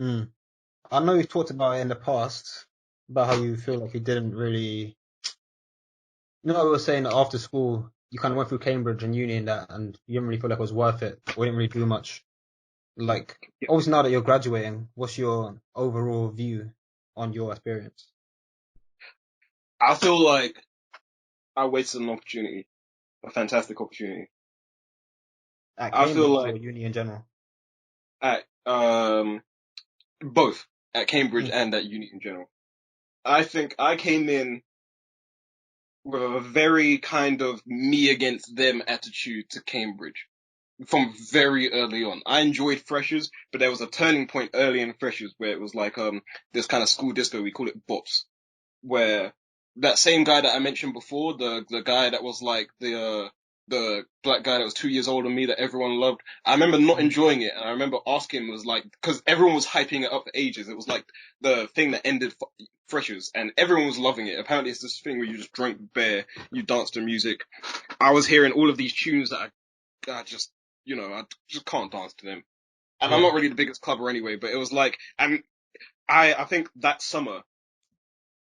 Mm. I know you've talked about it in the past, about how you feel like you didn't really, we were saying that after school, you kind of went through Cambridge and uni and that, and you didn't really feel like it was worth it, or didn't really do much. Like, Yeah. obviously now that you're graduating, what's your overall view on your experience I feel like I wasted an opportunity, a fantastic opportunity. at I feel Cambridge or like uni in general? at both at Cambridge Mm. and at uni in general. I think I came in with a very kind of me against them attitude to Cambridge from very early on. I enjoyed freshers, but there was a turning point early in freshers where it was like this kind of school disco, we call it bops, where that same guy that I mentioned before, the guy that was like the black guy that was 2 years older than me that everyone loved. I remember not Mm. enjoying it, and I remember asking was like because everyone was hyping it up for ages. It was like the thing that ended freshers, and everyone was loving it. Apparently, it's this thing where you just drink beer, you dance to music. I was hearing all of these tunes that I just I just can't dance to them, and I'm Yeah. not really the biggest clubber anyway. But it was like, and I think that summer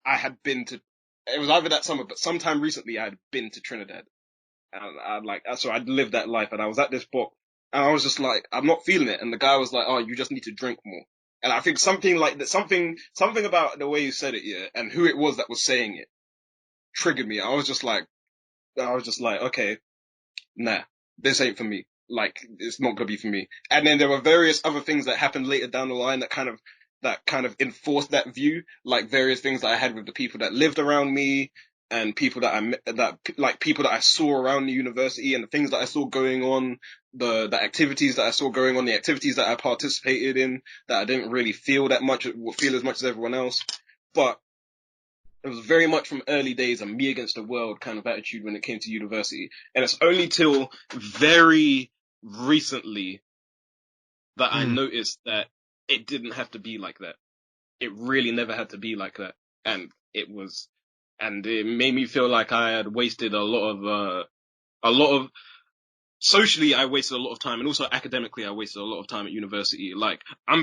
I had been to. It was either that summer, but sometime recently I had been to Trinidad, and I like so I'd lived that life, and I was at this book, and I was just like, I'm not feeling it, and the guy was like, oh, you just need to drink more, and I think something like that, something about the way you said it, yeah, and who it was that was saying it triggered me. I was just like, okay, nah, this ain't for me. Like, it's not gonna be for me. And then there were various other things that happened later down the line that kind of enforced that view, like various things that I had with the people that lived around me and people that like people that I saw around the university and the things that I saw going on, the activities that I saw going on, the activities that I participated in that I didn't really feel as much as everyone else. But it was very much from early days a me against the world kind of attitude when it came to university. And it's only till very recently that I Mm. noticed that it didn't have to be like that. It really never had to be like that. And it was, and it made me feel like I had wasted a lot of, socially I wasted a lot of time and also academically I wasted a lot of time at university. Like I'm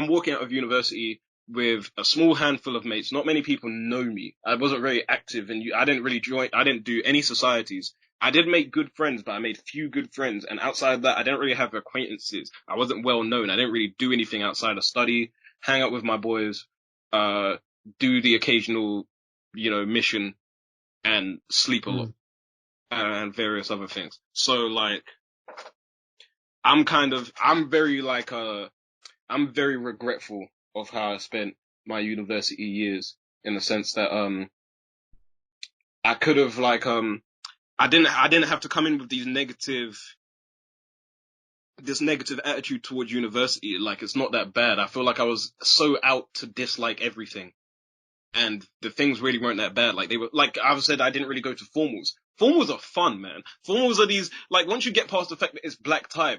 walking out of university with a small handful of mates. Not many people know me. I wasn't very active and I didn't do any societies. I did make good friends, but I made few good friends. And outside of that, I didn't really have acquaintances. I wasn't well known. I didn't really do anything outside of study, hang out with my boys, uh, do the occasional, mission and sleep a lot Mm. and various other things. So like, I'm very regretful of how I spent my university years in the sense that I could have I didn't have to come in with this negative attitude towards university. Like it's not that bad. I feel like I was so out to dislike everything. And the things really weren't that bad. Like they were, like I've said, I didn't really go to formals. Formals are fun, man. Formals are these, like once you get past the fact that it's black tie,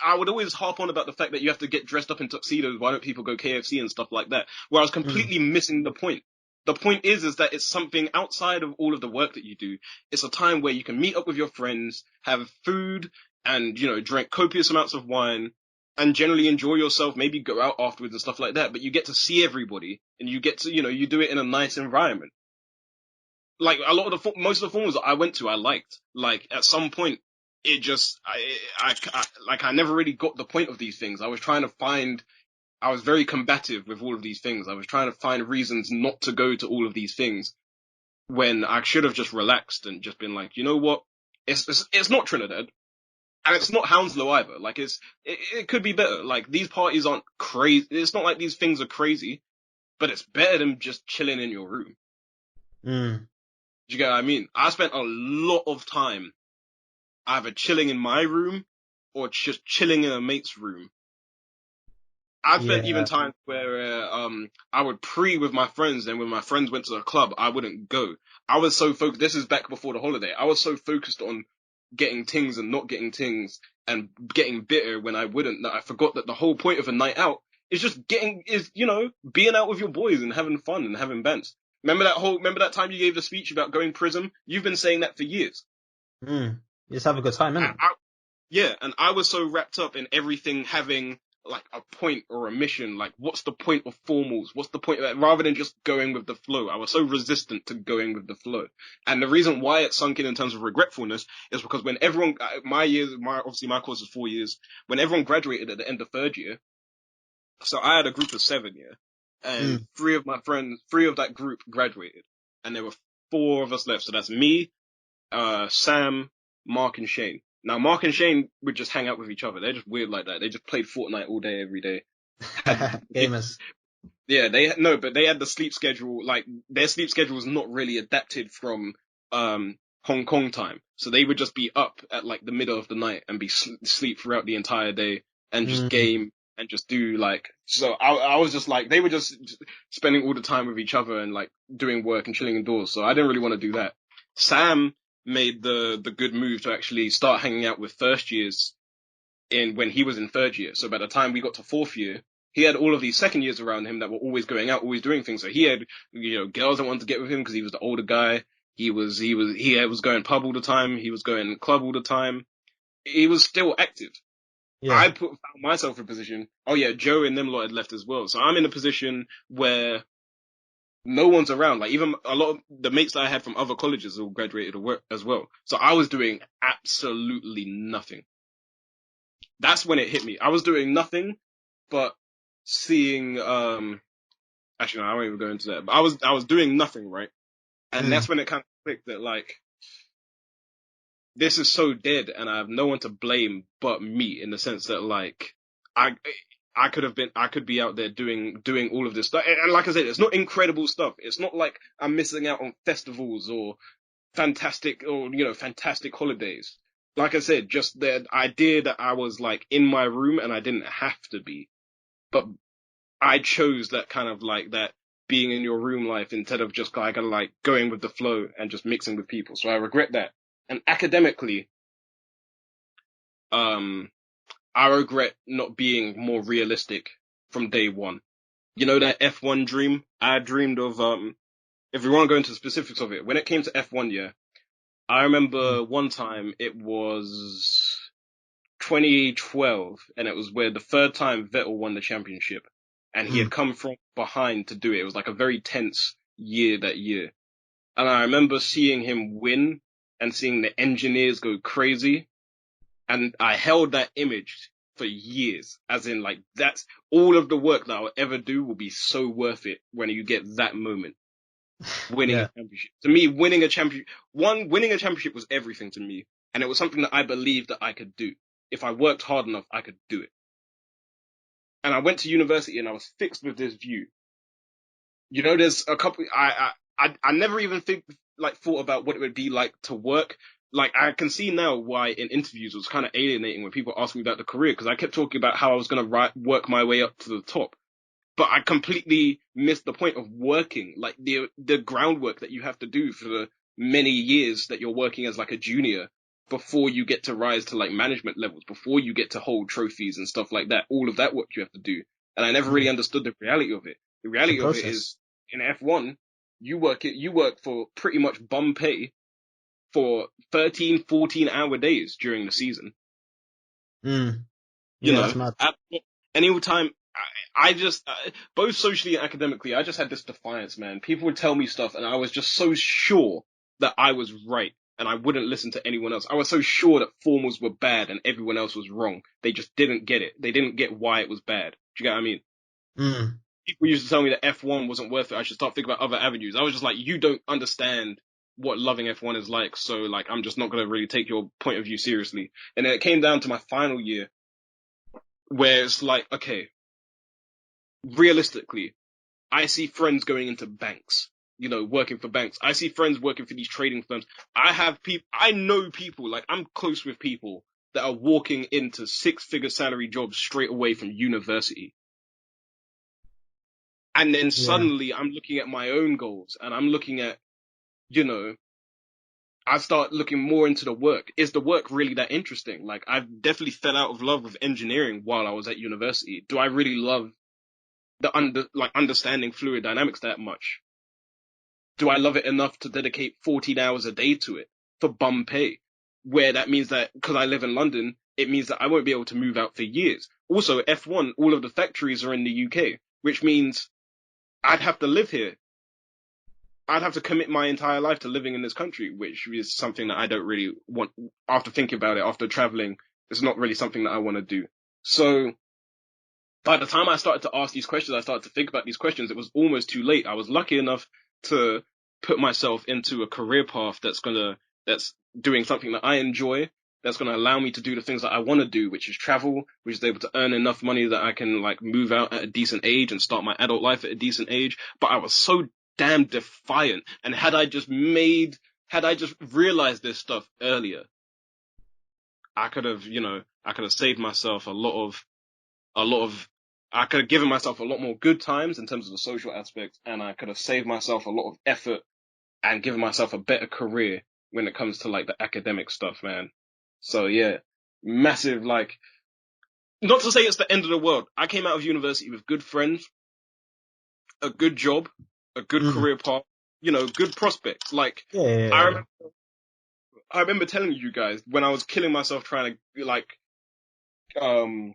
I would always harp on about the fact that you have to get dressed up in tuxedos. Why don't people go KFC and stuff like that? Where I was Mm. completely missing the point. The point is that it's something outside of all of the work that you do. It's a time where you can meet up with your friends, have food, and, drink copious amounts of wine, and generally enjoy yourself, maybe go out afterwards and stuff like that, but you get to see everybody and you get to, you do it in a nice environment. Like a lot of most of the forms that I went to, I liked. Like at some point, it just, I never really got the point of these things. I was very combative with all of these things. I was trying to find reasons not to go to all of these things when I should have just relaxed and just been like, you know what? It's not Trinidad. And it's not Hounslow either. Like it could be better. Like these parties aren't crazy. It's not like these things are crazy, but it's better than just chilling in your room. Mm. Do you get what I mean? I spent a lot of time either chilling in my room or just chilling in a mate's room. I've spent even Yeah. times where I would pre with my friends, and when my friends went to the club, I wouldn't go. I was so focused. This is back before the holiday. I was so focused on getting things and not getting things, and getting bitter when I wouldn't, that I forgot that the whole point of a night out is just being out with your boys and having fun and having bands. Remember that time you gave the speech about going Prism? You've been saying that for years. Mm. You just have a good time, innit? I, yeah, and I was so wrapped up in everything having like a point or a mission. Like, what's the point of formals? What's the point of that? Rather than just going with the flow, I was so resistant to going with the flow. And the reason why it sunk in terms of regretfulness is because when everyone, obviously my course is 4 years. When everyone graduated at the end of third year, so I had a group of 7, yeah, and Mm. three of that group graduated, and there were 4 of us left. So that's me, Sam, Mark, and Shane. Now, Mark and Shane would just hang out with each other. They're just weird like that. They just played Fortnite all day, every day. Gamers. Yeah, but they had the sleep schedule, like, their sleep schedule was not really adapted from, Hong Kong time. So they would just be up at, like, the middle of the night and be sleep throughout the entire day and just Mm. game and just do, like, so I was just like, they were just spending all the time with each other and, like, doing work and chilling indoors. So I didn't really want to do that. Sam made the good move to actually start hanging out with first years when he was in third year. So by the time we got to fourth year, he had all of these second years around him that were always going out, always doing things. So he had, girls that wanted to get with him because he was the older guy. He was going pub all the time. He was going club all the time. He was still active. Yeah. Found myself in a position. Oh yeah, Joe and them lot had left as well. So I'm in a position where no one's around. Like, even a lot of the mates that I had from other colleges all graduated as well. So I was doing absolutely nothing. That's when it hit me. I was doing nothing but seeing, actually no, I won't even go into that. But I was doing nothing, right? And Mm. that's when it kind of clicked that, like, this is so dead and I have no one to blame but me, in the sense that, like, I I could be out there doing all of this stuff. And like I said, it's not incredible stuff. It's not like I'm missing out on festivals or fantastic holidays. Like I said, just the idea that I was, like, in my room and I didn't have to be, but I chose that kind of, like, that being in your room life instead of just kind of, like, going with the flow and just mixing with people. So I regret that. And academically, um, I regret not being more realistic from day one. You know that F1 dream? I dreamed of, if we want to go into the specifics of it, when it came to F1, yeah, I Mm. remember one time it was 2012, and it was where the third time Vettel won the championship, and he had Mm. come from behind to do it. It was like a very tense year that year. And I remember seeing him win and seeing the engineers go crazy. And I held that image for years, as in, like, that's all of the work that I'll ever do will be so worth it when you get that moment. Winning a Yeah. championship. To me, winning a championship was everything to me. And it was something that I believed that I could do. If I worked hard enough, I could do it. And I went to university and I was fixed with this view. There's a couple, I never even thought about what it would be like to work. Like, I can see now why in interviews it was kind of alienating when people asked me about the career, because I kept talking about how I was going to work my way up to the top. But I completely missed the point of working, like the groundwork that you have to do for the many years that you're working as, like, a junior, before you get to rise to, like, management levels, before you get to hold trophies and stuff like that. All of that work you have to do. And I never really Mm. understood the reality of it. The It's a reality of it process. is, in F1, you work for pretty much bum pay for 13, 14-hour days during the season. Mm. You Yeah, that's know, mad. at any time, I just, both socially and academically, I just had this defiance, man. People would tell me stuff and I was just so sure that I was right and I wouldn't listen to anyone else. I was so sure that formals were bad and everyone else was wrong. They just didn't get it. They didn't get why it was bad. Do you get what I mean? Mm. People used to tell me that F1 wasn't worth it. I should start thinking about other avenues. I was just like, you don't understand what loving F1 is like. So, like, I'm just not going to really take your point of view seriously. And then it came down to my final year where it's like, okay, realistically, I see friends going into banks, working for banks. I see friends working for these trading firms. I know people, like, I'm close with people that are walking into 6-figure salary jobs straight away from university. And then Yeah. suddenly I'm looking at my own goals and I'm looking at, you know, I start looking more into the work. Is the work really that interesting? Like, I've definitely fell out of love with engineering while I was at university. Do I really love understanding fluid dynamics that much? Do I love it enough to dedicate 14 hours a day to it for bum pay? Where that means that, because I live in London, it means that I won't be able to move out for years. also F1, all of the factories are in the UK, which means I'd have to live here. I'd have to commit my entire life to living in this country, which is something that I don't really want. After thinking about it, after traveling, it's not really something that I want to do. So by the time I started to ask these questions, I started to think about these questions, it was almost too late. I was lucky enough to put myself into a career path that's doing something that I enjoy, that's gonna allow me to do the things that I want to do, which is travel, which is able to earn enough money that I can like move out at a decent age and start my adult life at a decent age. But I was so damn defiant, and had I just realized this stuff earlier, I could have saved myself a lot of I could have given myself a lot more good times in terms of the social aspect, and I could have saved myself a lot of effort and given myself a better career when it comes to like the academic stuff, man. So yeah, massive, like, not to say it's the end of the world. I came out of university with good friends, a good job, a good Mm. career path, good prospects. Like, Yeah, yeah, I yeah. remember, I remember telling you guys when I was killing myself trying to um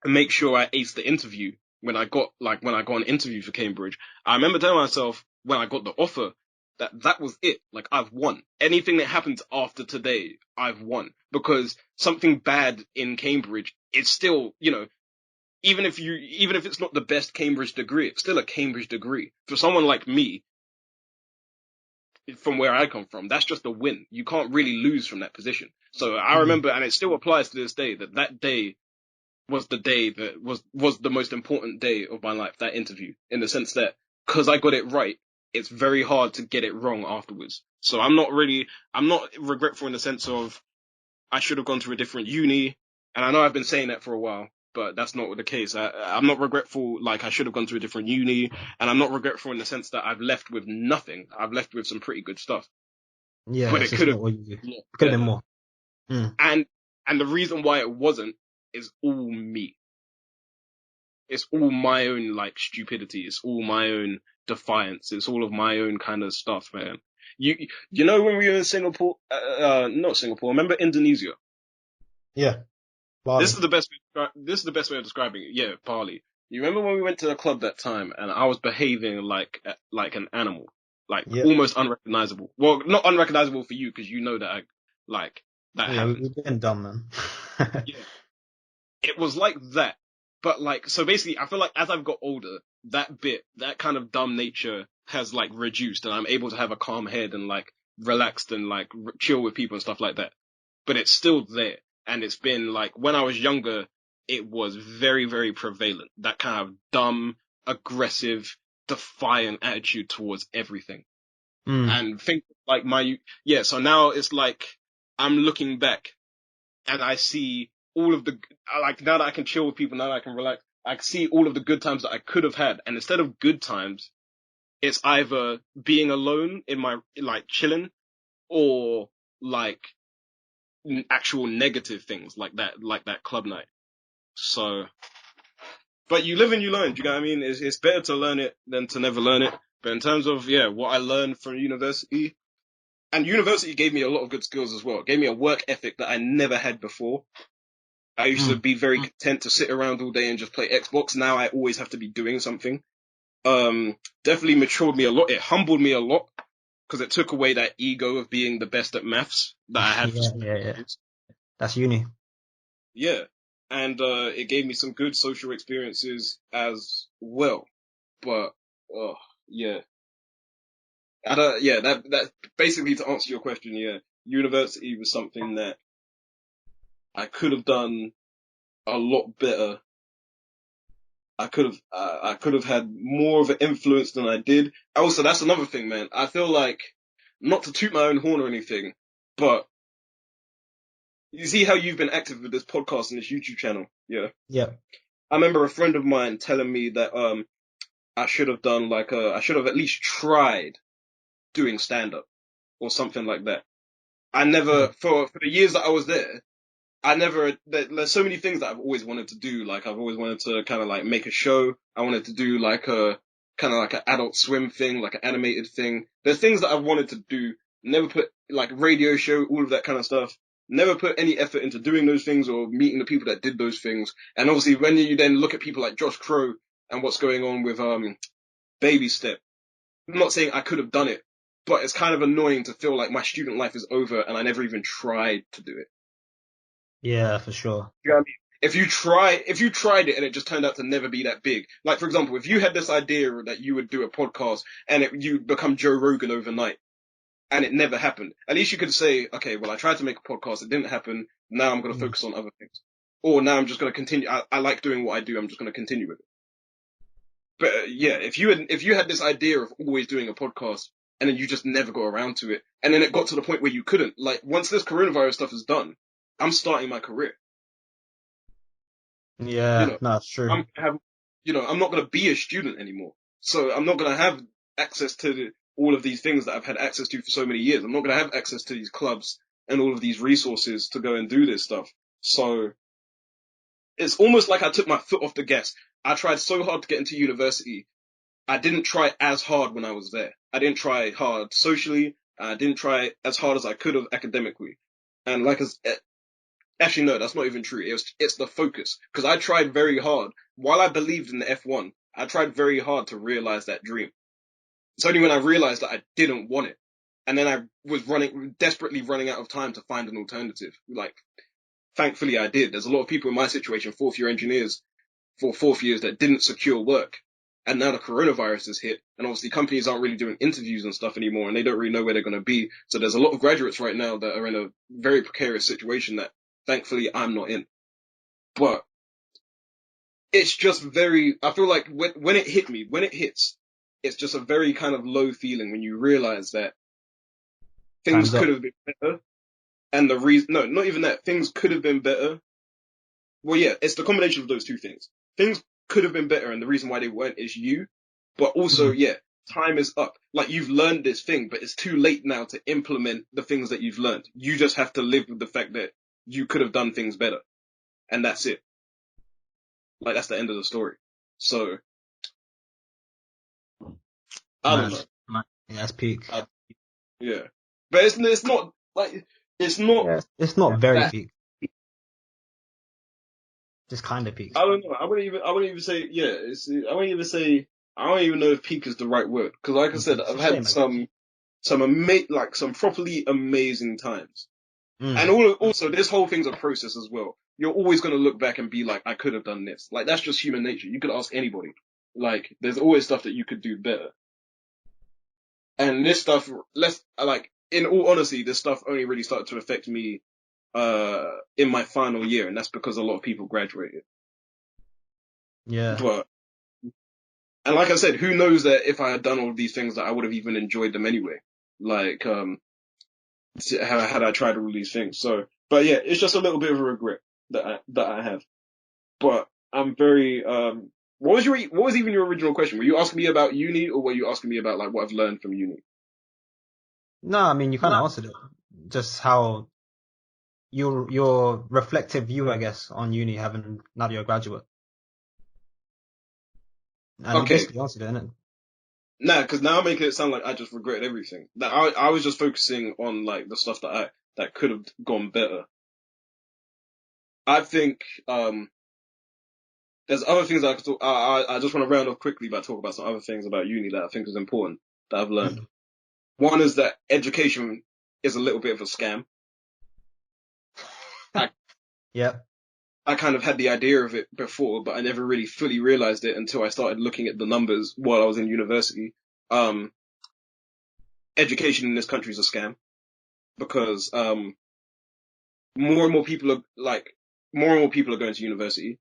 make sure I aced the interview when I got an interview for Cambridge. I remember telling myself when I got the offer that was it. Like, I've won. Anything that happens after today, I've won. Because something bad in Cambridge, it's still, even if it's not the best Cambridge degree, it's still a Cambridge degree. For someone like me, from where I come from, that's just a win. You can't really lose from that position. So I Mm. remember, and it still applies to this day, that day was the day that was the most important day of my life, that interview, in the sense that because I got it right, it's very hard to get it wrong afterwards. So I'm not regretful in the sense of I should have gone to a different uni, and I know I've been saying that for a while, but that's not the case. I'm not regretful like I should have gone to a different uni, and I'm not regretful in the sense that I've left with nothing. I've left with some pretty good stuff, Yeah, but it's it just could have not what you. been a lot It could have been better. more. Mm. And the reason why it wasn't is all me. It's all my own like stupidity. It's all my own defiance. It's all of my own kind of stuff, man. You know when we were in Singapore, not Singapore. Remember Indonesia? Yeah, This Bali. is the best. This is the best way of describing it. Yeah, Bali. You remember when we went to the club that time, and I was behaving like an animal, like Yeah, almost unrecognizable. Well, not unrecognizable for you because you know that like that yeah, happened. we've been dumb, man. Yeah. It was like that. But like, so basically, I feel like as I've got older, that kind of dumb nature has like reduced, and I'm able to have a calm head and like relaxed and like chill with people and stuff like that. But it's still there. And it's been like, when I was younger, it was very, very prevalent. That kind of dumb, aggressive, defiant attitude towards everything. Mm. And think like yeah, so now it's like, I'm looking back and I see all of the, like, now that I can chill with people, now that I can relax, I can see all of the good times that I could have had. And instead of good times, it's either being alone in my, like, chilling, or like actual negative things like that club night. So, but you live and you learn. Do you know what I mean? It's better to learn it than to never learn it. But in terms of, yeah, what I learned from university, and university gave me a lot of good skills as well. It gave me a work ethic that I never had before. I used to Mm. be very content to sit around all day and just play Xbox. Now I always have to be doing something. Definitely matured me a lot. It humbled me a lot because it took away that ego of being the best at maths that I had for Yeah, so many yeah, yeah. years. That's uni. Yeah. And, it gave me some good social experiences as well. But, oh, yeah. Yeah, that basically, to answer your question, yeah, university was something that I could have done a lot better. I could have had more of an influence than I did. Also, that's another thing, man. I feel like, not to toot my own horn or anything, but you see how you've been active with this podcast and this YouTube channel, yeah? Yeah. I remember a friend of mine telling me that, I should have done I should have at least tried doing stand up or something like that. I never, Mm. for the years that I was there, there's so many things that I've always wanted to do. Like, I've always wanted to kind of like make a show. I wanted to do like a kind of like an Adult Swim thing, like an animated thing. There's things that I've wanted to do. Never put like radio show, all of that kind of stuff. never put any effort into doing those things or meeting the people that did those things. And obviously when you then look at people like Josh Crow and what's going on with Baby Step, I'm not saying I could have done it, but it's kind of annoying to feel like my student life is over and I never even tried to do it. Yeah, for sure. You know what I mean? If you tried it and it just turned out to never be that big, like for example, if you had this idea that you would do a podcast and you become Joe Rogan overnight and it never happened, at least you could say, okay, well, I tried to make a podcast, it didn't happen. Now I'm going to focus on other things, or now I'm just going to continue. I like doing what I do. I'm just going to continue with it. But yeah, if you had this idea of always doing a podcast and then you just never got around to it, and then it got to the point where you couldn't, like once this coronavirus stuff is done, I'm starting my career. You Yeah, know, no, it's true. I'm not going to be a student anymore. So I'm not going to have access to all of these things that I've had access to for so many years. I'm not going to have access to these clubs and all of these resources to go and do this stuff. So it's almost like I took my foot off the gas. I tried so hard to get into university. I didn't try as hard when I was there. I didn't try hard socially. I didn't try as hard as I could have academically. And actually, no, that's not even true. It's the focus. Because I tried very hard. While I believed in the F1, I tried very hard to realize that dream. It's only when I realized that I didn't want it. And then I was desperately running out of time to find an alternative. Like, thankfully I did. There's a lot of people in my situation, fourth year engineers for fourth years that didn't secure work. And now the coronavirus has hit, and obviously companies aren't really doing interviews and stuff anymore, and they don't really know where they're going to be. So there's a lot of graduates right now that are in a very precarious situation that thankfully I'm not in. But it's just I feel like when it hits, it's just a very kind of low feeling when you realize that things Time's could up. have been better. And the reason, no, not even that, things could have been better. Well, yeah, it's the combination of those two things. Things could have been better, and the reason why they weren't is you. But also, Mm. yeah, time is up. Like, you've learned this thing, but it's too late now to implement the things that you've learned. You just have to live with the fact that you could have done things better. And that's it. Like, that's the end of the story. So, I don't know. Nice. Yeah, that's peak. Yeah. But it's not, like, it's not Yeah. It's not very that, peak. Just kind of peak. I don't know. I wouldn't even say, yeah, I don't even know if peak is the right word. Cause like I said, It's I've a had shame, I guess. some properly amazing times. And Mm. also, this whole thing's a process as well. You're always going to look back and be like, I could have done this. Like, that's just human nature. You could ask anybody. Like, there's always stuff that you could do better. And this stuff, in all honesty, this stuff only really started to affect me, in my final year. And that's because a lot of people graduated. Yeah. But, and like I said, who knows that if I had done all of these things that I would have even enjoyed them anyway. Like, had I tried all these things. So, but yeah, it's just a little bit of a regret that I have. But I'm very what was even your original question? Were you asking me about uni, or were you asking me about like what I've learned from uni? No, I mean, you kind of answered it. Just how your reflective view, I guess, on uni having now that you're a graduate. And you Okay, basically answered it, innit? nah, because now I'm making it sound like I just regret everything. That I was just focusing on like the stuff that could have gone better. I think there's other things I could talk. I just want to round off quickly by talk about some other things about uni that I think is important that I've learned. Mm. One is that education is a little bit of a scam. I Yep. I kind of had the idea of it before, but I never really fully realized it until I started looking at the numbers while I was in university. Um, Education in this country is a scam because more and more people are more and more people are going to university.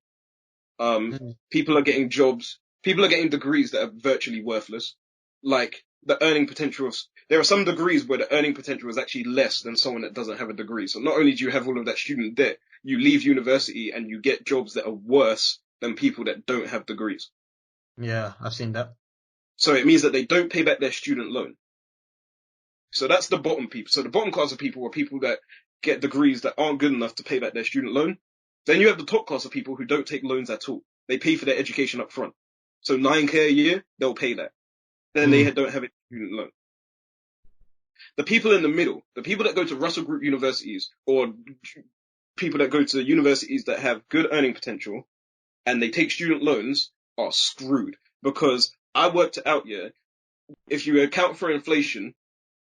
Mm. People are getting jobs. People are getting degrees that are virtually worthless. Like the earning potential of there are some degrees where the earning potential is actually less than someone that doesn't have a degree. So not only do you have all of that student debt, you leave university and you get jobs that are worse than people that don't have degrees. Yeah, I've seen that. So it means that they don't pay back their student loan. So that's the bottom people. So the bottom class of people are people that get degrees that aren't good enough to pay back their student loan. Then you have the top class of people who don't take loans at all. They pay for their education up front. So 9K a year, they'll pay that. Then they Mm. don't have a student loan. The people in the middle, the people that go to Russell Group universities or people that go to universities that have good earning potential and they take student loans are screwed because I worked it out, yeah. If you account for inflation,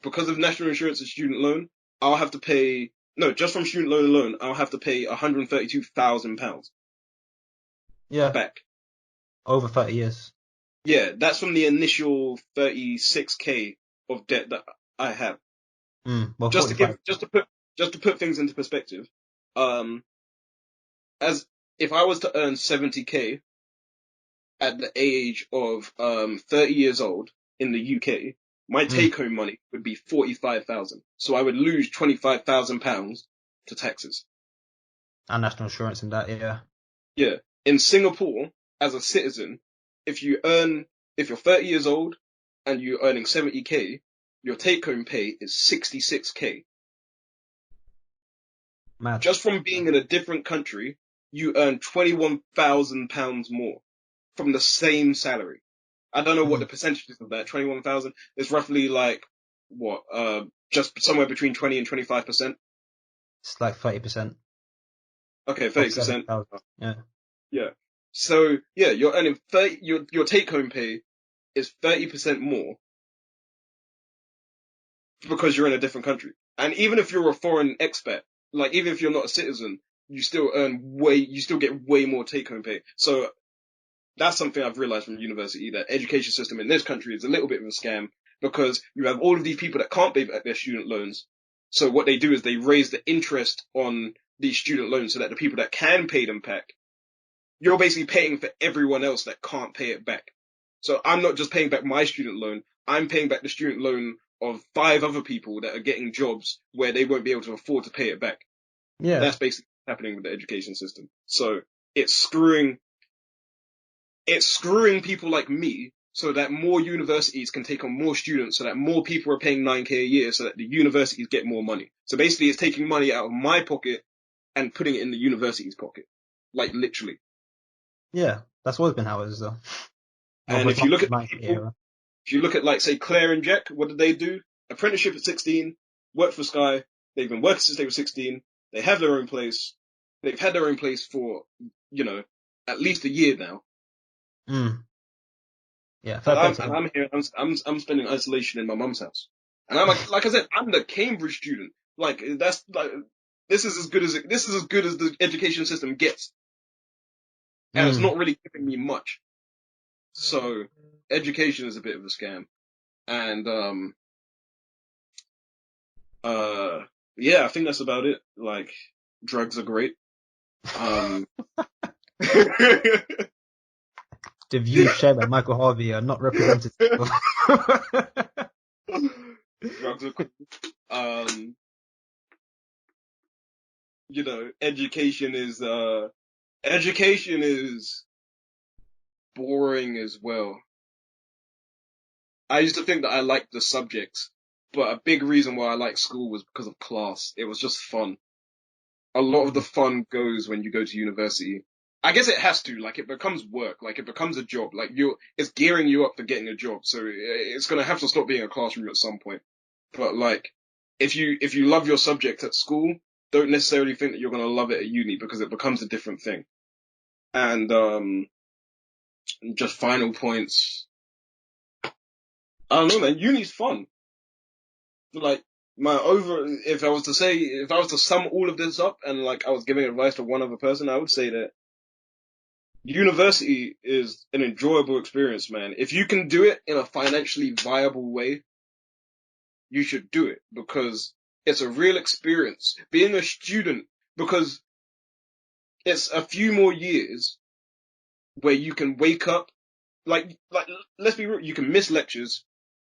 because of national insurance and student loan, I'll have to pay, no, just from student loan alone, I'll have to pay £132,000 Yeah, back. over 30 years. Yeah, that's from the initial 36K of debt that I have. Well, Just to 45. give, just to put things into perspective, um, as if I was to earn 70K at the age of 30 years old in the UK, my Mm, take home money would be 45,000. So I would lose £25,000 to taxes. and national insurance and that, yeah. Yeah. In Singapore, as a citizen, if you earn, if you're 30 years old and you're earning 70K, your take home pay is 66K. Mad. Just from being in a different country, you earn £21,000 more from the same salary. I don't know what the Mm, percentages of that. 21,000 is roughly like what? Just somewhere between 20 and 25%. it's like 30% Okay, of 30%. 7,000. Yeah. Yeah. So yeah, you're earning 30. Your take home pay is 30% more because you're in a different country. And even if you're a foreign expat, like even if you're not a citizen, you still you still get way more take home pay. So that's something I've realized from university, that education system in this country is a little bit of a scam because you have all of these people that can't pay back their student loans. So what they do is they raise the interest on these student loans so that the people that can pay them back, you're basically paying for everyone else that can't pay it back. So I'm not just paying back my student loan, I'm paying back the student loan of 5 other people that are getting jobs where they won't be able to afford to pay it back. Yeah. That's basically happening with the education system. So it's screwing it's screwing people like me so that more universities can take on more students, so that more people are paying 9K a year, so that the universities get more money. So basically it's taking money out of my pocket and putting it in the university's pocket. Like literally. Yeah. That's always been how it is, though. Well, And pretty if you much look the at 90 people, era. if you look at like say Claire and Jack, what did they do? Apprenticeship at 16, worked for Sky, they've been working since they were 16, they have their own place, they've had their own place for, you know, at least a year now. Mm, yeah, fair play to And them. I'm here. I'm spending isolation in my mum's house, and I'm like I said, I'm the Cambridge student. Like that's like this is as good as the education system gets, and it's Mm. not really giving me much. So education is a bit of a scam, and yeah, I think that's about it. Like drugs are great. Um, The views shared by Michael Harvey are not representative of. drugs are cool. Um, education is boring as well. I used to think that I liked the subjects, but a big reason why I liked school was because of class. It was just fun. A lot of the fun goes when you go to university. I guess it has to, like it becomes work, like it becomes a job, like it's gearing you up for getting a job. So it's gonna have to stop being a classroom at some point. But like, if you love your subject at school, don't necessarily think that you're gonna love it at uni because it becomes a different thing. And, just final points. I don't know, man. Uni's fun. Like if I was to sum all of this up and like I was giving advice to one other person, I would say that university is an enjoyable experience, man. If you can do it in a financially viable way, you should do it because it's a real experience. Being a student, because it's a few more years where you can wake up, like let's be real, you can miss lectures,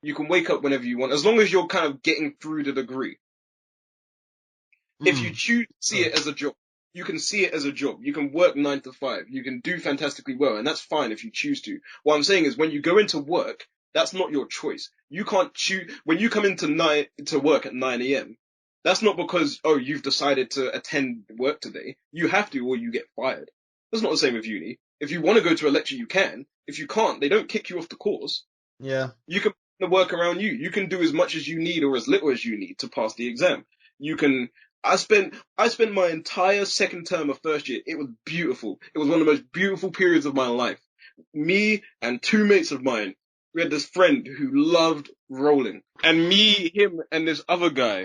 you can wake up whenever you want, as long as you're kind of getting through the degree. If you Mm, choose to see true. it as a job, you can see it as a job. You can work 9 to 5. You can do fantastically well, and that's fine if you choose to. What I'm saying is when you go into work, that's not your choice. You can't choose when you come into to work at 9 a.m. That's not because, oh, you've decided to attend work today. You have to or you get fired. That's not the same with uni. If you want to go to a lecture, you can. If you can't, they don't kick you off the course. Yeah. You can to work around you. You can do as much as you need or as little as you need to pass the exam. You can. I spent my entire second term of first year. It was beautiful. It was one of the most beautiful periods of my life. Me and two mates of mine, we had this friend who loved rolling, and me, him, and this other guy,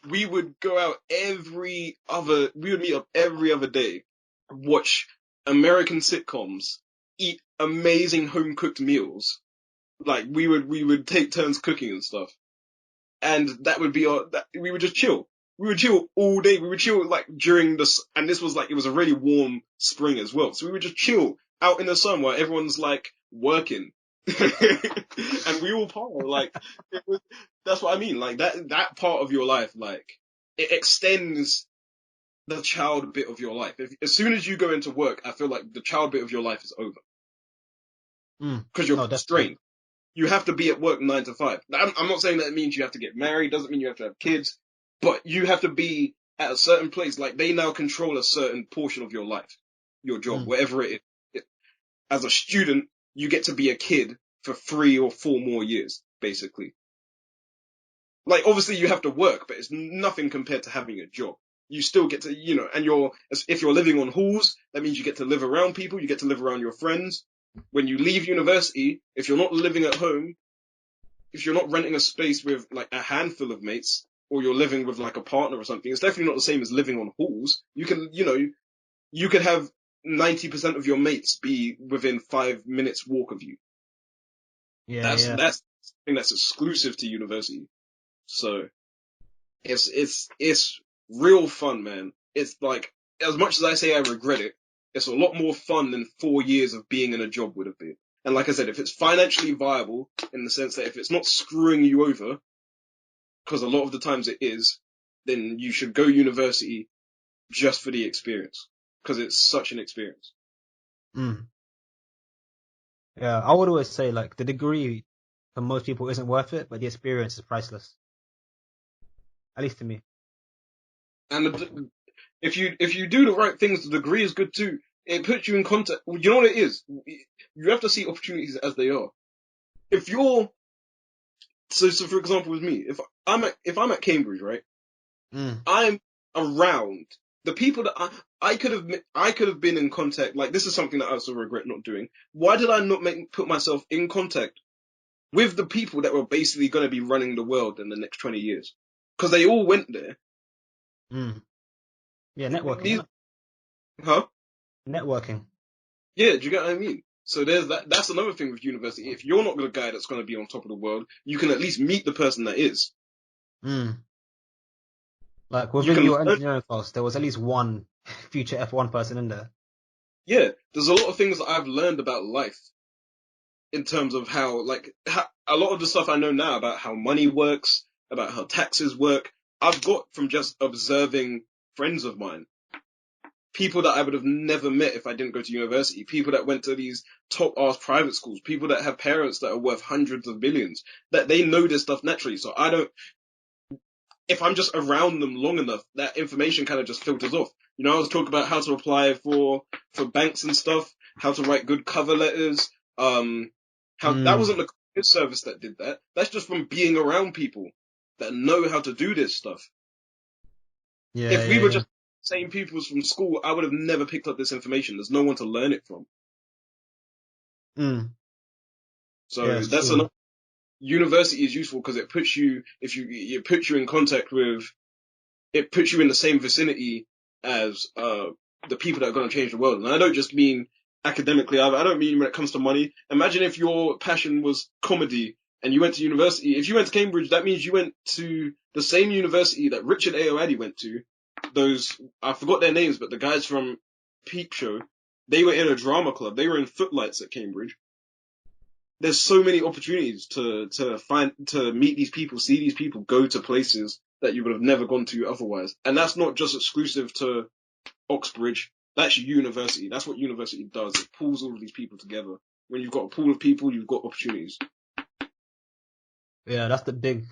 we would go out we would meet up every other day, watch American sitcoms, eat amazing home cooked meals. Like we would take turns cooking and stuff, and that would be we would just chill. We would chill all day. We would chill like during and this was like, it was a really warm spring as well. So we would just chill out in the sun while everyone's like working. And we all party. Like, that's what I mean. Like that part of your life, like, it extends the child bit of your life. As soon as you go into work, I feel like the child bit of your life is over because you're No, definitely. constrained. You have to be at work 9 to 5. I'm not saying that it means you have to get married, doesn't mean you have to have kids, but you have to be at a certain place. Like, they now control a certain portion of your life, your job, Mm. whatever it is. As a student, you get to be a kid for 3 or 4 more years, basically. Like, obviously you have to work, but it's nothing compared to having a job. You still get to, and if you're living on halls, that means you get to live around people, you get to live around your friends. When you leave university, if you're not living at home, if you're not renting a space with like a handful of mates, or you're living with like a partner or something, it's definitely not the same as living on halls. You could have 90% of your mates be within 5 minutes walk of you. Yeah, That's something that's exclusive to university. So it's real fun, man. It's like, as much as I say I regret it, it's a lot more fun than 4 years of being in a job would have been. And like I said, if it's financially viable, in the sense that if it's not screwing you over, because a lot of the times it is, then you should go university just for the experience, because it's such an experience. Mm. Yeah, I would always say like the degree for most people isn't worth it, but the experience is priceless. At least to me. And if you do the right things, the degree is good too. It puts you in contact. You know what it is? You have to see opportunities as they are. If you're so for example, with me, if I'm at Cambridge, right, Mm. I'm around the people that I could have been in contact. Like, this is something that I also regret not doing. Why did I not put myself in contact with the people that were basically going to be running the world in the next 20 years? Because they all went there. Mm. Yeah, networking, These, innit? huh? Networking. Yeah, do you get what I mean? So there's that. That's another thing with university. If you're not the guy that's going to be on top of the world, you can at least meet the person that is. Mm. Like You within can your learn. engineering class, there was at least one future F1 person in there. Yeah, there's a lot of things that I've learned about life in terms of a lot of the stuff I know now about how money works, about how taxes work, I've got from just observing friends of mine, people that I would have never met if I didn't go to university, people that went to these top ass private schools, people that have parents that are worth hundreds of billions, that they know this stuff naturally. So I don't, if I'm just around them long enough, that information kind of just filters off. I was talking about how to apply for banks and stuff, how to write good cover letters. How that Mm. wasn't the career service that did that. That's just from being around people that know how to do this stuff. Yeah, If we yeah, were yeah. just the same people from school, I would have never picked up this information. There's no one to learn it from. Mm. Yeah, So it's that's true. another. University is useful because it puts you, if you, it puts you in contact with, it puts you in the same vicinity as the people that are going to change the world. And I don't just mean academically. I don't mean when it comes to money. Imagine if your passion was comedy and you went to university. If you went to Cambridge, that means you went to the same university that Richard Ayoade went to. Those, I forgot their names, but the guys from Peep Show, they were in a drama club. They were in Footlights at Cambridge. There's so many opportunities to meet these people, see these people, go to places that you would have never gone to otherwise. And that's not just exclusive to Oxbridge. That's university. That's what university does. It pulls all of these people together. When you've got a pool of people, you've got opportunities. Yeah, that's the big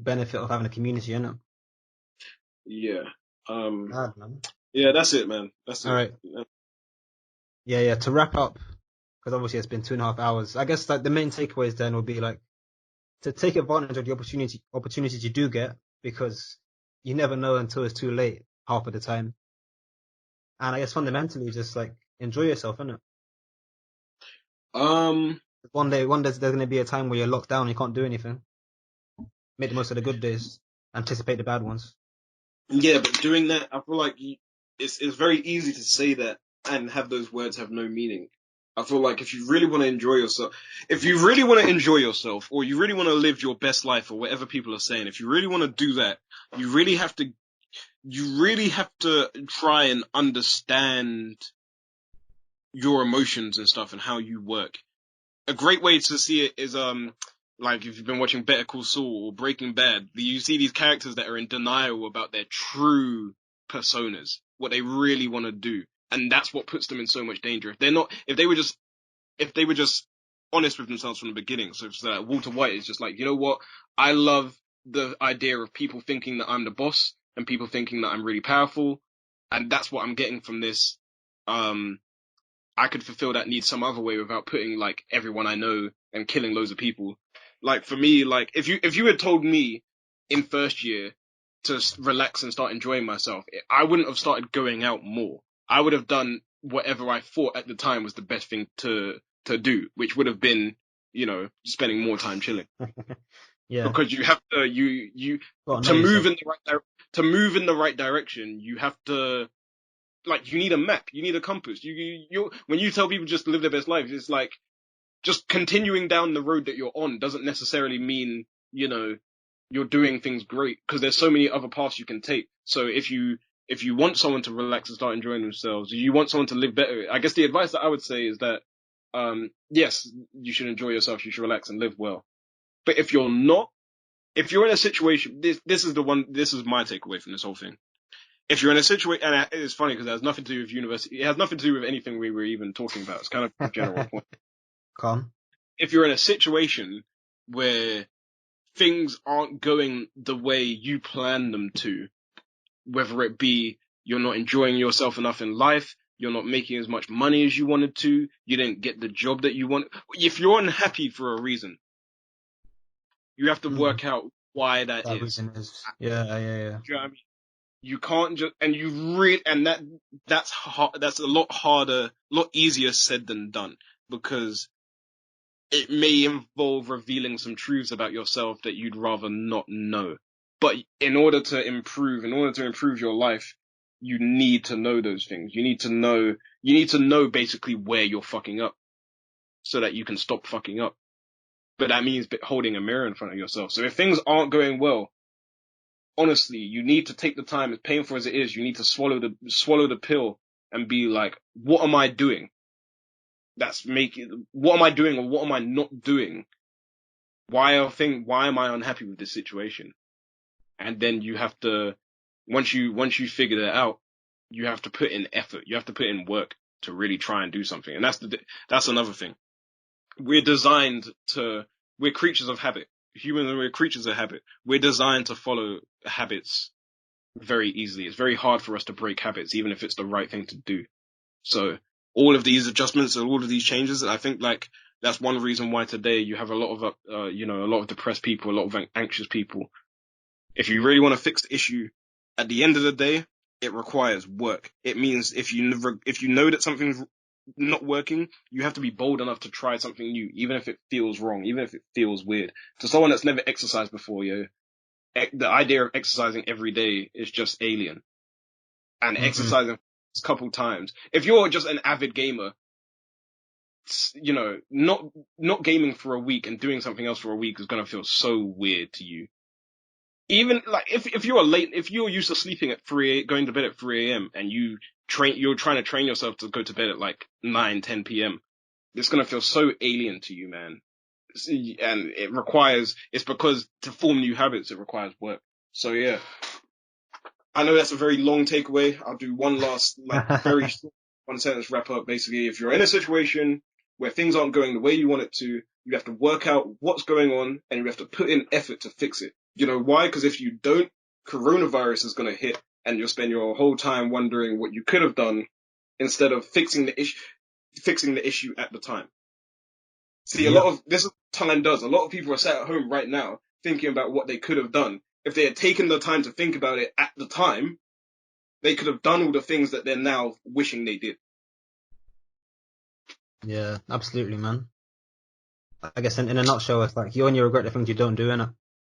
benefit of having a community, innit? Yeah. Um. Mad, man. Yeah. That's it, man. That's All it. right. Yeah, yeah. To wrap up, because obviously it's been 2.5 hours. I guess like the main takeaways then would be like to take advantage of the opportunities you do get, because you never know until it's too late half of the time. And I guess fundamentally, just like enjoy yourself, innit? Um, One day there's going to be a time where you're locked down, and you can't do anything. Make the most of the good days, anticipate the bad ones. yeah, but doing that, I feel like it's very easy to say that and have those words have no meaning. I feel like if you really want to enjoy yourself, if you really want to enjoy yourself, or you really want to live your best life, or whatever people are saying, if you really want to do that, you really have to try and understand your emotions and stuff and how you work. A great way to see it is like if you've been watching Better Call Saul or Breaking Bad, you see these characters that are in denial about their true personas, what they really want to do. And that's what puts them in so much danger. If they were just honest with themselves from the beginning. So like Walter White is just like, you know what? I love the idea of people thinking that I'm the boss and people thinking that I'm really powerful. And that's what I'm getting from this. Um, I could fulfill that need some other way without putting like everyone I know and killing loads of people. Like for me, like if you had told me in first year to relax and start enjoying myself, I wouldn't have started going out more. I would have done whatever I thought at the time was the best thing to do, which would have been, you know, spending more time chilling. Yeah, Because you have to you gotta know to move yourself. in the to move in the right direction, you have to like you need a map, you need a compass. You when you tell people just to live their best life, it's like just continuing down the road that you're on doesn't necessarily mean, you know, you're doing things great because there's so many other paths you can take. So if you want someone to relax and start enjoying themselves, you want someone to live better. I guess the advice that I would say is that yes, you should enjoy yourself, you should relax and live well. But if you're not, if you're in a situation, this is my takeaway from this whole thing. If you're in a situation, and it's funny because it has nothing to do with university, it has nothing to do with anything we were even talking about. It's kind of a general point. Calm. If you're in a situation where things aren't going the way you plan them to, whether it be you're not enjoying yourself enough in life, you're not making as much money as you wanted to, you didn't get the job that you want. If you're unhappy for a reason, you have to Mm. work out why that That is. reason is, yeah, yeah, yeah. Do you know what I mean? You can't just, and you really, and that's hard, that's a lot harder, a lot easier said than done because it may involve revealing some truths about yourself that you'd rather not know. But in order to improve your life, you need to know those things. You need to know basically where you're fucking up so that you can stop fucking up. But that means holding a mirror in front of yourself. So if things aren't going well, honestly, you need to take the time, as painful as it is, you need to swallow the pill and be like, what am I doing? What am I doing or what am I not doing? Why am I unhappy with this situation? And then you have to, once you figure that out, you have to put in effort. You have to put in work to really try and do something. And that's another thing. We're designed to, we're creatures of habit. Humans, we're creatures of habit. We're designed to follow habits very easily. It's very hard for us to break habits, even if it's the right thing to do. So all of these adjustments and all of these changes, and I think like that's one reason why today you have a lot of a lot of depressed people, a lot of anxious people. If you really want to fix the issue, at the end of the day, it requires work. It means if you know that something's not working, you have to be bold enough to try something new, even if it feels wrong, even if it feels weird. To someone that's never exercised before, the idea of exercising every day is just alien. And Mm-mm. exercising a couple times. If you're just an avid gamer, you know, not gaming for a week and doing something else for a week is gonna feel so weird to you. Even like if you're used to sleeping at going to bed at 3 a.m. and you're trying to train yourself to go to bed at like 9, 10 p.m. It's gonna feel so alien to you, man. And it's because to form new habits, it requires work. So yeah, I know that's a very long takeaway. I'll do one last, like, very short one sentence wrap up. Basically, if you're in a situation where things aren't going the way you want it to, you have to work out what's going on and you have to put in effort to fix it. You know why? Because if you don't, coronavirus is going to hit and you'll spend your whole time wondering what you could have done instead of fixing the issue at the time. See, a lot Yep. of this is what time does. A lot of people are sat at home right now thinking about what they could have done. If they had taken the time to think about it at the time, they could have done all the things that they're now wishing they did. Yeah, absolutely, man. I guess in a nutshell, it's like you only regret the things you don't do, innit?